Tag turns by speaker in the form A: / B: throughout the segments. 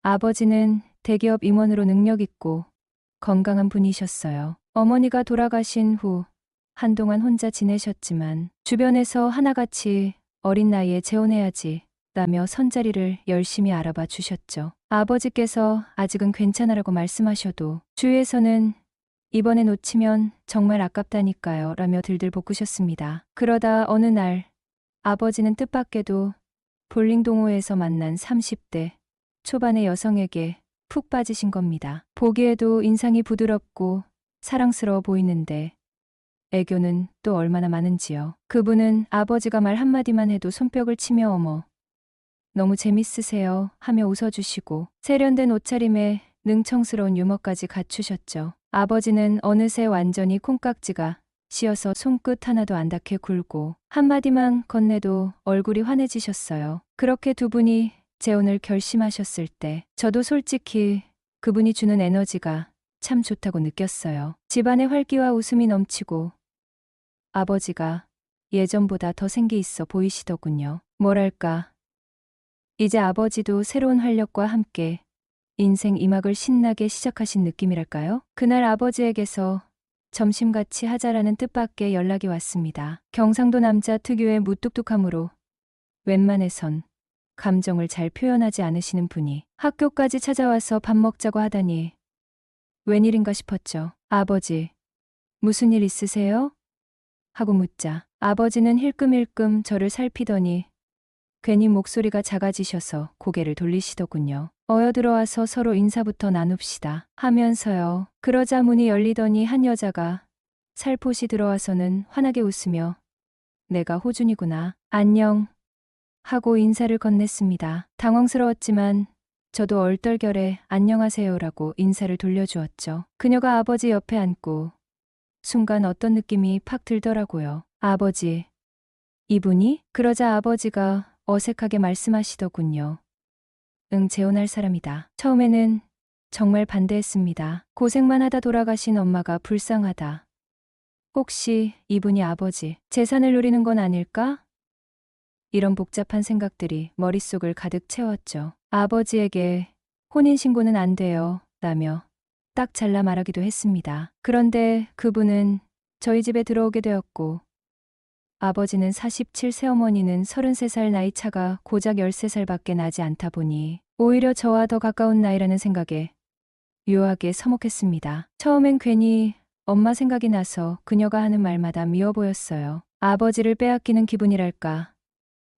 A: 아버지는 대기업 임원으로 능력 있고 건강한 분이셨어요. 어머니가 돌아가신 후 한동안 혼자 지내셨지만 주변에서 하나같이 어린 나이에 재혼해야지 라며 선자리를 열심히 알아봐 주셨죠. 아버지께서 아직은 괜찮으라고 말씀하셔도 주위에서는 이번에 놓치면 정말 아깝다니까요 라며 들들 볶으셨습니다. 그러다 어느 날 아버지는 뜻밖에도 볼링 동호회에서 만난 30대 초반의 여성에게 푹 빠지신 겁니다. 보기에도 인상이 부드럽고 사랑스러워 보이는데 애교는 또 얼마나 많은지요. 그분은 아버지가 말 한마디만 해도 손뼉을 치며 어머 너무 재밌으세요 하며 웃어주시고 세련된 옷차림에 능청스러운 유머까지 갖추셨죠. 아버지는 어느새 완전히 콩깍지가 씌어서 손끝 하나도 안 닿게 굴고 한마디만 건네도 얼굴이 환해지셨어요. 그렇게 두 분이 재혼을 결심하셨을 때 저도 솔직히 그분이 주는 에너지가 참 좋다고 느꼈어요. 집안에 활기와 웃음이 넘치고 아버지가 예전보다 더 생기 있어 보이시더군요. 뭐랄까 이제 아버지도 새로운 활력과 함께 인생 2막을 신나게 시작하신 느낌이랄까요? 그날 아버지에게서 점심같이 하자라는 뜻밖의 연락이 왔습니다. 경상도 남자 특유의 무뚝뚝함으로 웬만해선 감정을 잘 표현하지 않으시는 분이 학교까지 찾아와서 밥 먹자고 하다니 웬일인가 싶었죠. 아버지, 무슨 일 있으세요? 하고 묻자 아버지는 힐끔힐끔 저를 살피더니 괜히 목소리가 작아지셔서 고개를 돌리시더군요. 어여들어와서 서로 인사부터 나눕시다 하면서요. 그러자 문이 열리더니 한 여자가 살포시 들어와서는 환하게 웃으며 내가 호준이구나. 안녕. 하고 인사를 건넸습니다. 당황스러웠지만 저도 얼떨결에 안녕하세요라고 인사를 돌려주었죠. 그녀가 아버지 옆에 앉고 순간 어떤 느낌이 팍 들더라고요. 아버지, 이분이? 그러자 아버지가 어색하게 말씀하시더군요. 응, 재혼할 사람이다. 처음에는 정말 반대했습니다. 고생만 하다 돌아가신 엄마가 불쌍하다. 혹시 이분이 아버지 재산을 노리는 건 아닐까? 이런 복잡한 생각들이 머릿속을 가득 채웠죠. 아버지에게 혼인신고는 안 돼요 라며 딱 잘라 말하기도 했습니다. 그런데 그분은 저희 집에 들어오게 되었고 아버지는 47, 새어머니는 33살 나이 차가 고작 13살밖에 나지 않다 보니 오히려 저와 더 가까운 나이라는 생각에 묘하게 서먹했습니다. 처음엔 괜히 엄마 생각이 나서 그녀가 하는 말마다 미워 보였어요. 아버지를 빼앗기는 기분이랄까.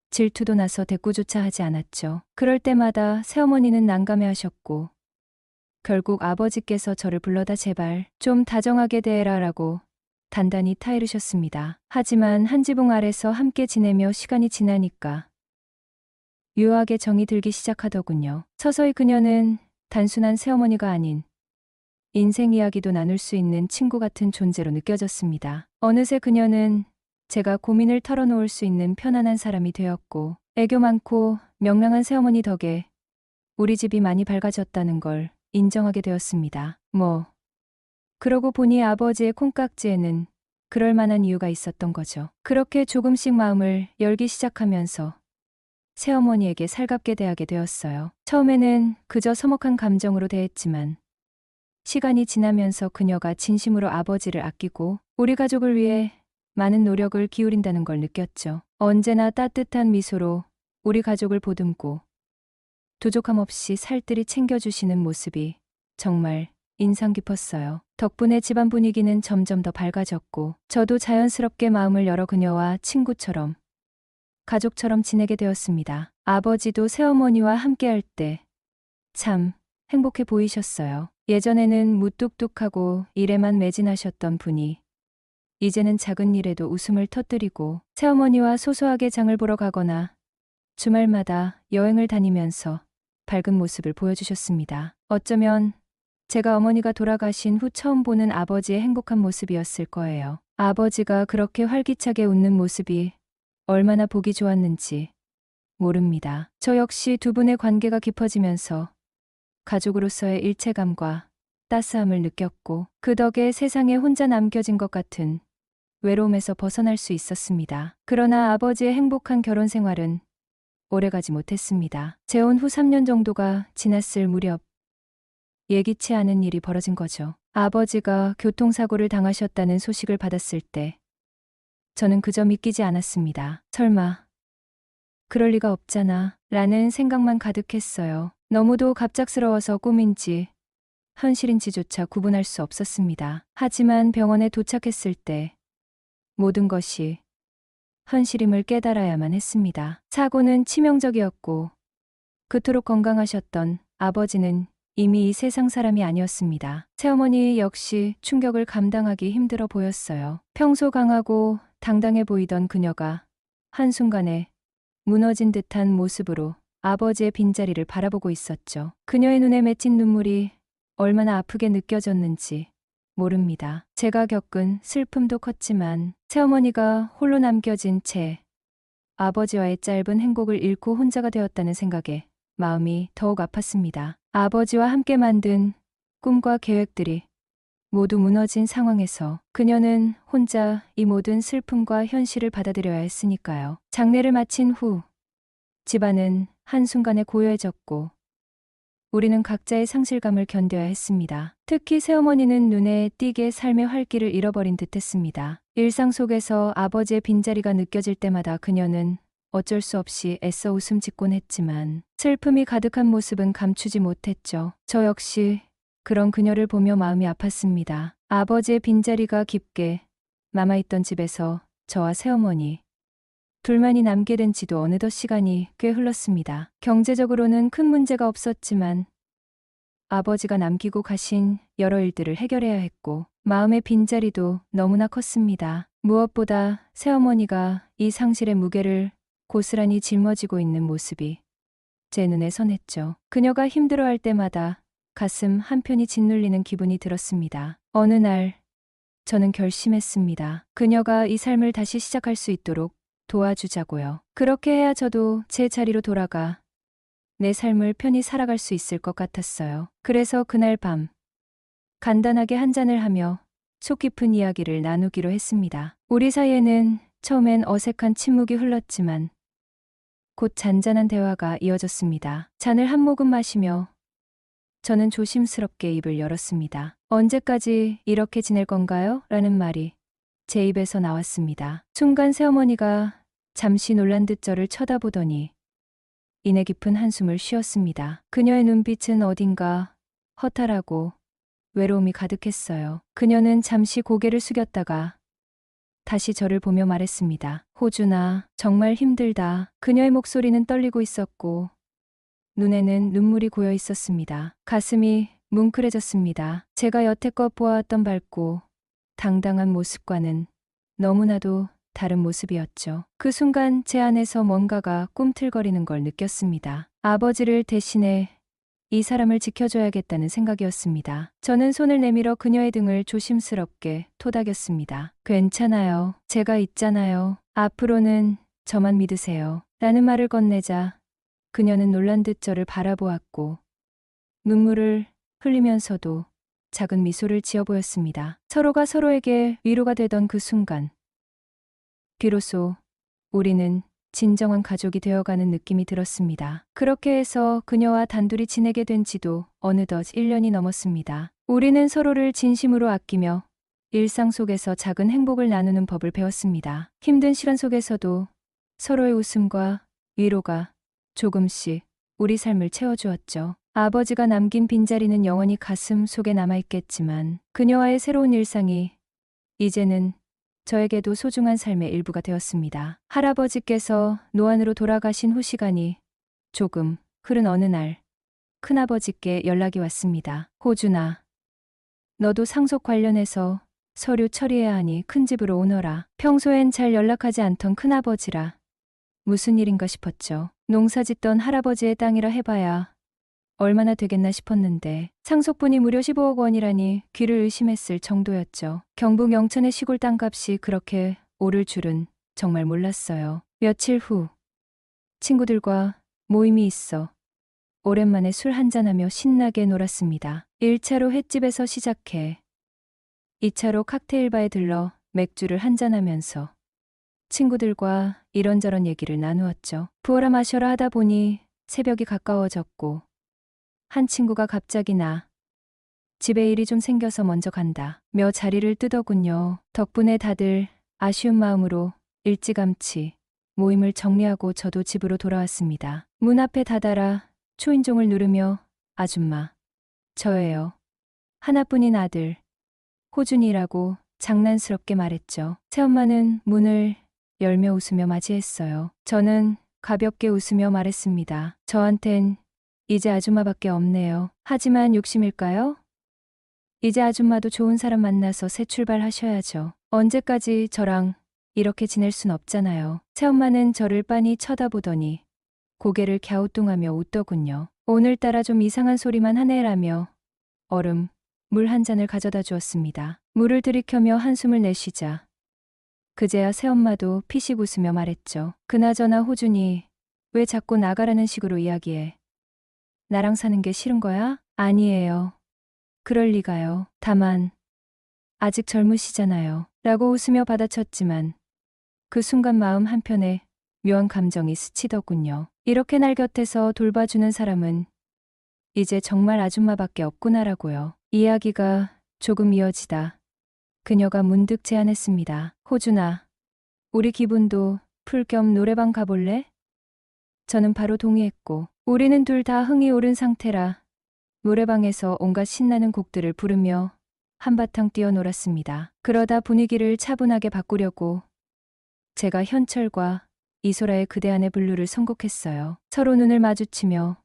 A: 질투도 나서 대꾸조차 하지 않았죠. 그럴 때마다 새어머니는 난감해하셨고 결국 아버지께서 저를 불러다 제발 좀 다정하게 대해라라고 단단히 타이르셨습니다. 하지만 한 지붕 아래서 함께 지내며 시간이 지나니까 묘하게 정이 들기 시작하더군요. 서서히 그녀는 단순한 새어머니가 아닌 인생 이야기도 나눌 수 있는 친구 같은 존재로 느껴졌습니다. 어느새 그녀는 제가 고민을 털어놓을 수 있는 편안한 사람이 되었고 애교 많고 명랑한 새어머니 덕에 우리 집이 많이 밝아졌다는 걸 인정하게 되었습니다. 그러고 보니 아버지의 콩깍지에는 그럴 만한 이유가 있었던 거죠. 그렇게 조금씩 마음을 열기 시작하면서 새어머니에게 살갑게 대하게 되었어요. 처음에는 그저 서먹한 감정으로 대했지만 시간이 지나면서 그녀가 진심으로 아버지를 아끼고 우리 가족을 위해 많은 노력을 기울인다는 걸 느꼈죠. 언제나 따뜻한 미소로 우리 가족을 보듬고 부족함 없이 살뜰히 챙겨주시는 모습이 정말 인상 깊었어요. 덕분에 집안 분위기는 점점 더 밝아졌고 저도 자연스럽게 마음을 열어 그녀와 친구처럼 가족처럼 지내게 되었습니다. 아버지도 새어머니와 함께할 때 참 행복해 보이셨어요. 예전에는 무뚝뚝하고 일에만 매진하셨던 분이 이제는 작은 일에도 웃음을 터뜨리고 새어머니와 소소하게 장을 보러 가거나 주말마다 여행을 다니면서 밝은 모습을 보여주셨습니다. 어쩌면 제가 어머니가 돌아가신 후 처음 보는 아버지의 행복한 모습이었을 거예요. 아버지가 그렇게 활기차게 웃는 모습이 얼마나 보기 좋았는지 모릅니다. 저 역시 두 분의 관계가 깊어지면서 가족으로서의 일체감과 따스함을 느꼈고 그 덕에 세상에 혼자 남겨진 것 같은 외로움에서 벗어날 수 있었습니다. 그러나 아버지의 행복한 결혼 생활은 오래가지 못했습니다. 재혼 후 3년 정도가 지났을 무렵 예기치 않은 일이 벌어진 거죠. 아버지가 교통사고를 당하셨다는 소식을 받았을 때 저는 그저 믿기지 않았습니다. 설마 그럴 리가 없잖아 라는 생각만 가득했어요. 너무도 갑작스러워서 꿈인지 현실인지조차 구분할 수 없었습니다. 하지만 병원에 도착했을 때 모든 것이 현실임을 깨달아야만 했습니다. 사고는 치명적이었고 그토록 건강하셨던 아버지는 이미 이 세상 사람이 아니었습니다. 새어머니 역시 충격을 감당하기 힘들어 보였어요. 평소 강하고 당당해 보이던 그녀가 한순간에 무너진 듯한 모습으로 아버지의 빈자리를 바라보고 있었죠. 그녀의 눈에 맺힌 눈물이 얼마나 아프게 느껴졌는지 모릅니다. 제가 겪은 슬픔도 컸지만 새어머니가 홀로 남겨진 채 아버지와의 짧은 행복을 잃고 혼자가 되었다는 생각에 마음이 더욱 아팠습니다. 아버지와 함께 만든 꿈과 계획들이 모두 무너진 상황에서 그녀는 혼자 이 모든 슬픔과 현실을 받아들여야 했으니까요. 장례를 마친 후 집안은 한순간에 고요해졌고 우리는 각자의 상실감을 견뎌야 했습니다. 특히 새어머니는 눈에 띄게 삶의 활기를 잃어버린 듯했습니다. 일상 속에서 아버지의 빈자리가 느껴질 때마다 그녀는 어쩔 수 없이 애써 웃음 짓곤 했지만 슬픔이 가득한 모습은 감추지 못했죠. 저 역시 그런 그녀를 보며 마음이 아팠습니다. 아버지의 빈자리가 깊게 남아있던 집에서 저와 새어머니 둘만이 남게 된 지도 어느덧 시간이 꽤 흘렀습니다. 경제적으로는 큰 문제가 없었지만 아버지가 남기고 가신 여러 일들을 해결해야 했고 마음의 빈자리도 너무나 컸습니다. 무엇보다 새어머니가 이 상실의 무게를 고스란히 짊어지고 있는 모습이 제 눈에 선했죠. 그녀가 힘들어할 때마다 가슴 한편이 짓눌리는 기분이 들었습니다. 어느 날 저는 결심했습니다. 그녀가 이 삶을 다시 시작할 수 있도록 도와주자고요. 그렇게 해야 저도 제 자리로 돌아가 내 삶을 편히 살아갈 수 있을 것 같았어요. 그래서 그날 밤 간단하게 한 잔을 하며 속 깊은 이야기를 나누기로 했습니다. 우리 사이에는 처음엔 어색한 침묵이 흘렀지만 곧 잔잔한 대화가 이어졌습니다. 잔을 한 모금 마시며 저는 조심스럽게 입을 열었습니다. 언제까지 이렇게 지낼 건가요? 라는 말이 제 입에서 나왔습니다. 순간 새어머니가 잠시 놀란 듯 저를 쳐다보더니 이내 깊은 한숨을 쉬었습니다. 그녀의 눈빛은 어딘가 허탈하고 외로움이 가득했어요. 그녀는 잠시 고개를 숙였다가 다시 저를 보며 말했습니다. 호준아, 정말 힘들다. 그녀의 목소리는 떨리고 있었고 눈에는 눈물이 고여 있었습니다. 가슴이 뭉클해졌습니다. 제가 여태껏 보아왔던 밝고 당당한 모습과는 너무나도 다른 모습이었죠. 그 순간 제 안에서 뭔가가 꿈틀거리는 걸 느꼈습니다. 아버지를 대신해 이 사람을 지켜줘야겠다는 생각이었습니다. 저는 손을 내밀어 그녀의 등을 조심스럽게 토닥였습니다. 괜찮아요. 제가 있잖아요. 앞으로는 저만 믿으세요. 라는 말을 건네자 그녀는 놀란 듯 저를 바라보았고 눈물을 흘리면서도 작은 미소를 지어 보였습니다. 서로가 서로에게 위로가 되던 그 순간 비로소 우리는 진정한 가족이 되어가는 느낌이 들었습니다. 그렇게 해서 그녀와 단둘이 지내게 된 지도 어느덧 1년이 넘었습니다. 우리는 서로를 진심으로 아끼며 일상 속에서 작은 행복을 나누는 법을 배웠습니다. 힘든 시간 속에서도 서로의 웃음과 위로가 조금씩 우리 삶을 채워주었죠. 아버지가 남긴 빈자리는 영원히 가슴 속에 남아있겠지만 그녀와의 새로운 일상이 이제는 저에게도 소중한 삶의 일부가 되었습니다. 할아버지께서 노안으로 돌아가신 후 시간이 조금 흐른 어느 날 큰아버지께 연락이 왔습니다. 호준아, 너도 상속 관련해서 서류 처리해야 하니 큰 집으로 오너라. 평소엔 잘 연락하지 않던 큰아버지라 무슨 일인가 싶었죠. 농사짓던 할아버지의 땅이라 해봐야 얼마나 되겠나 싶었는데 상속분이 무려 15억 원이라니 귀를 의심했을 정도였죠. 경북 영천의 시골 땅값이 그렇게 오를 줄은 정말 몰랐어요. 며칠 후 친구들과 모임이 있어 오랜만에 술 한잔하며 신나게 놀았습니다. 1차로 횟집에서 시작해 2차로 칵테일바에 들러 맥주를 한잔하면서 친구들과 이런저런 얘기를 나누었죠. 부어라 마셔라 하다 보니 새벽이 가까워졌고 한 친구가 갑자기 나 집에 일이 좀 생겨서 먼저 간다 며 자리를 뜨더군요. 덕분에 다들 아쉬운 마음으로 일찌감치 모임을 정리하고 저도 집으로 돌아왔습니다. 문 앞에 다다라 초인종을 누르며 아줌마, 저예요. 하나뿐인 아들, 호준이라고 장난스럽게 말했죠. 새엄마는 문을 열며 웃으며 맞이했어요. 저는 가볍게 웃으며 말했습니다. 저한텐 이제 아줌마밖에 없네요. 하지만 욕심일까요? 이제 아줌마도 좋은 사람 만나서 새 출발하셔야죠. 언제까지 저랑 이렇게 지낼 순 없잖아요. 새엄마는 저를 빤히 쳐다보더니 고개를 갸우뚱하며 웃더군요. 오늘따라 좀 이상한 소리만 하네라며 얼음, 물 한 잔을 가져다 주었습니다. 물을 들이켜며 한숨을 내쉬자 그제야 새엄마도 피식 웃으며 말했죠. 그나저나 호준이 왜 자꾸 나가라는 식으로 이야기해? 나랑 사는 게 싫은 거야? 아니에요. 그럴 리가요. 다만 아직 젊으시잖아요. 라고 웃으며 받아쳤지만 그 순간 마음 한편에 묘한 감정이 스치더군요. 이렇게 날 곁에서 돌봐주는 사람은 이제 정말 아줌마밖에 없구나라고요. 이야기가 조금 이어지다 그녀가 문득 제안했습니다. 호준아, 우리 기분도 풀 겸 노래방 가볼래? 저는 바로 동의했고 우리는 둘 다 흥이 오른 상태라 노래방에서 온갖 신나는 곡들을 부르며 한바탕 뛰어놀았습니다. 그러다 분위기를 차분하게 바꾸려고 제가 현철과 이소라의 그대 안의 블루를 선곡했어요. 서로 눈을 마주치며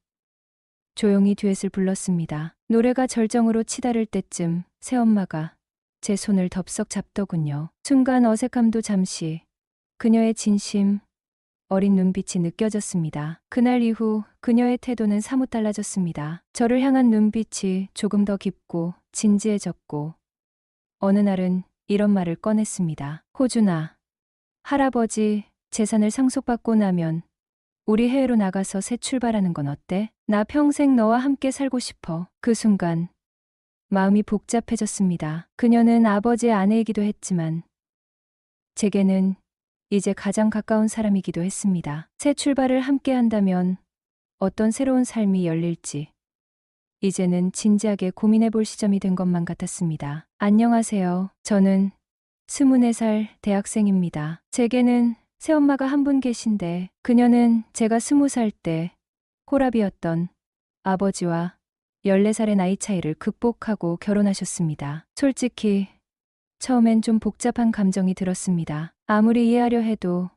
A: 조용히 듀엣을 불렀습니다. 노래가 절정으로 치달을 때쯤 새엄마가 제 손을 덥석 잡더군요. 순간 어색함도 잠시 그녀의 진심, 어린 눈빛이 느껴졌습니다. 그날 이후 그녀의 태도는 사뭇 달라졌습니다. 저를 향한 눈빛이 조금 더 깊고 진지해졌고 어느 날은 이런 말을 꺼냈습니다. 호준아, 할아버지 재산을 상속받고 나면 우리 해외로 나가서 새 출발하는 건 어때? 나 평생 너와 함께 살고 싶어. 그 순간 마음이 복잡해졌습니다. 그녀는 아버지의 아내이기도 했지만 제게는 이제 가장 가까운 사람이기도 했습니다. 새 출발을 함께 한다면 어떤 새로운 삶이 열릴지 이제는 진지하게 고민해 볼 시점이 된 것만 같았습니다. 안녕하세요. 저는 24살 대학생입니다. 제게는 새엄마가 한 분 계신데 그녀는 제가 20살 때 호랍이었던 아버지와 14살의 나이 차이를 극복하고 결혼하셨습니다. 솔직히 처음엔 좀 복잡한 감정이 들었습니다. 아무리 이해하려 해도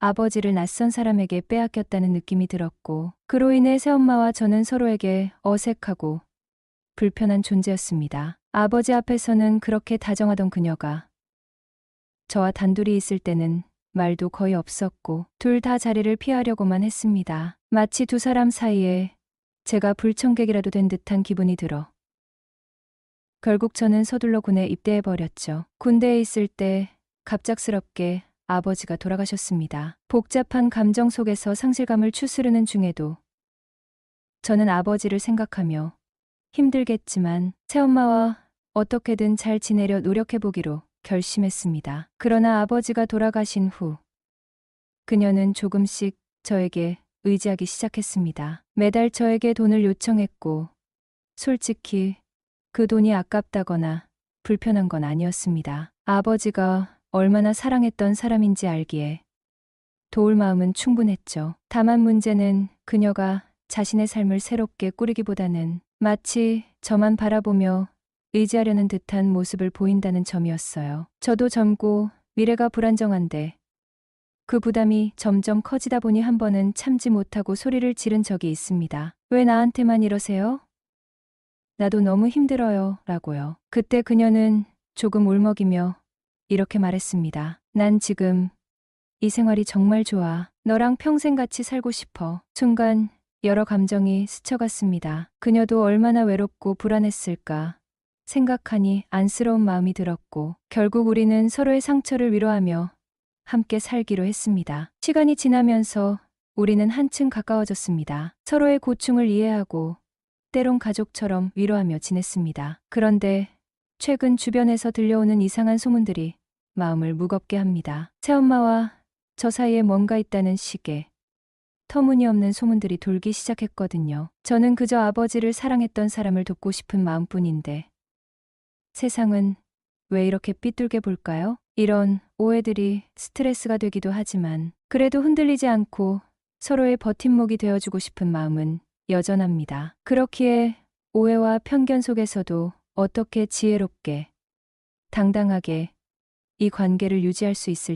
A: 아버지를 낯선 사람에게 빼앗겼다는 느낌이 들었고 그로 인해 새엄마와 저는 서로에게 어색하고 불편한 존재였습니다. 아버지 앞에서는 그렇게 다정하던 그녀가 저와 단둘이 있을 때는 말도 거의 없었고 둘 다 자리를 피하려고만 했습니다. 마치 두 사람 사이에 제가 불청객이라도 된 듯한 기분이 들어 결국 저는 서둘러 군에 입대해버렸죠. 군대에 있을 때 갑작스럽게 아버지가 돌아가셨습니다. 복잡한 감정 속에서 상실감을 추스르는 중에도 저는 아버지를 생각하며 힘들겠지만 새엄마와 어떻게든 잘 지내려 노력해보기로 결심했습니다. 그러나 아버지가 돌아가신 후 그녀는 조금씩 저에게 의지하기 시작했습니다. 매달 저에게 돈을 요청했고 솔직히 그 돈이 아깝다거나 불편한 건 아니었습니다. 아버지가 얼마나 사랑했던 사람인지 알기에 도울 마음은 충분했죠. 다만 문제는 그녀가 자신의 삶을 새롭게 꾸리기보다는 마치 저만 바라보며 의지하려는 듯한 모습을 보인다는 점이었어요. 저도 젊고 미래가 불안정한데 그 부담이 점점 커지다 보니 한 번은 참지 못하고 소리를 지른 적이 있습니다. 왜 나한테만 이러세요? 나도 너무 힘들어요. 라고요. 그때 그녀는 조금 울먹이며 이렇게 말했습니다. 난 지금 이 생활이 정말 좋아. 너랑 평생 같이 살고 싶어. 순간 여러 감정이 스쳐갔습니다. 그녀도 얼마나 외롭고 불안했을까 생각하니 안쓰러운 마음이 들었고 결국 우리는 서로의 상처를 위로하며 함께 살기로 했습니다. 시간이 지나면서 우리는 한층 가까워졌습니다. 서로의 고충을 이해하고 때론 가족처럼 위로하며 지냈습니다. 그런데 최근 주변에서 들려오는 이상한 소문들이 마음을 무겁게 합니다. 새엄마와 저 사이에 뭔가 있다는 식의 터무니없는 소문들이 돌기 시작했거든요. 저는 그저 아버지를 사랑했던 사람을 돕고 싶은 마음뿐인데 세상은 왜 이렇게 삐뚤게 볼까요? 이런 오해들이 스트레스가 되기도 하지만 그래도 흔들리지 않고 서로의 버팀목이 되어주고 싶은 마음은 여전합니다. 그렇기에 오해와 편견 속에서도 어떻게 지혜롭게, 당당하게 이 관계를 유지할 수 있을지